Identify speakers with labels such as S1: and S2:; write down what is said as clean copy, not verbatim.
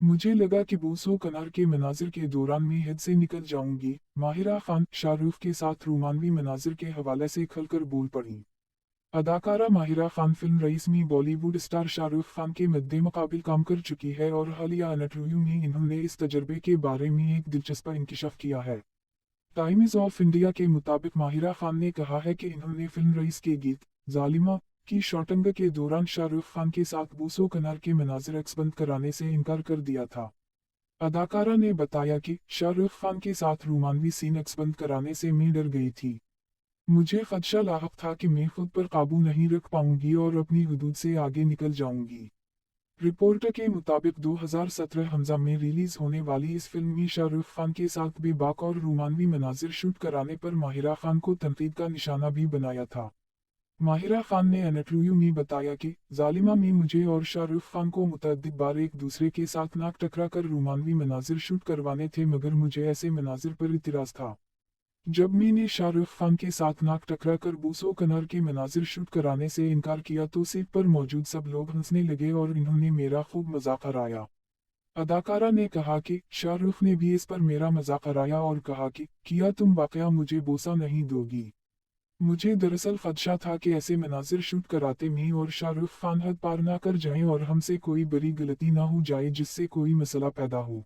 S1: मुझे लगा कि बूसो कनार के मनाजिर के दौरान मैं हद से निकल जाऊंगी। माहिरा खान शाहरुख के साथ रोमानवी मनाजिर के हवाले से खलकर बोल पड़ी। अदाकारा माहिरा खान फिल्म रईस में बॉलीवुड स्टार शाहरुख खान के मद्दे मुकाबिल काम कर चुकी है और हालिया इंटरव्यू में इन्होंने इस तजर्बे के बारे में एक दिलचस्प इंकशाफ किया है। टाइम्स ऑफ इंडिया के मुताबिक माहिरा खान ने कहा है कि इन्होंने फिल्म रईस के गीत जालिमा की शॉटिंग के दौरान शाहरुख खान के साथ बूसो कनार के मनाजिर एक्सबंद कराने से इनकार कर दिया था। अदाकारा ने बताया कि शाहरुख खान के साथ रोमानवी सीन एक्सबंद कराने से मैं डर गई थी। मुझे खदशा लाहक था कि मैं खुद पर काबू नहीं रख पाऊंगी और अपनी हदूद से आगे निकल जाऊंगी। रिपोर्ट के मुताबिक 2017 हमजा में रिलीज होने वाली इस फिल्म में शाहरुख खान के साथ बेबाक और रोमानवी मनाजिर शूट कराने पर माहिरा खान को तनकीद का निशाना भी बनाया था। माहिरा खान ने इंटरव्यू में बताया कि जालिमा में मुझे और शाहरुख खान को मुतअद्दिद बार एक दूसरे के साथ नाक टकरा कर रोमानवी मनाजिर शूट करवाने थे, मगर मुझे ऐसे मनाजिर पर इतराज था। जब मैंने शाहरुख खान के साथ नाक टकरा कर बूसो कनार के मनाजिर शूट कराने से इनकार किया तो सेट पर मौजूद सब लोग हंसने लगे और इन्होंने मेरा खूब मजाक उड़ाया। अदाकारा ने कहा कि शाहरुख ने भी इस पर मेरा मजाक उड़ाया और कहा कि किया तुम वाकया मुझे बोसा नहीं दोगी। मुझे दरअसल खदशा था कि ऐसे मनाजिर शूट कराते मैं और शाहरुख खान हद पार ना कर जाएं और हमसे कोई बड़ी गलती ना हो जाए जिससे कोई मसला पैदा हो।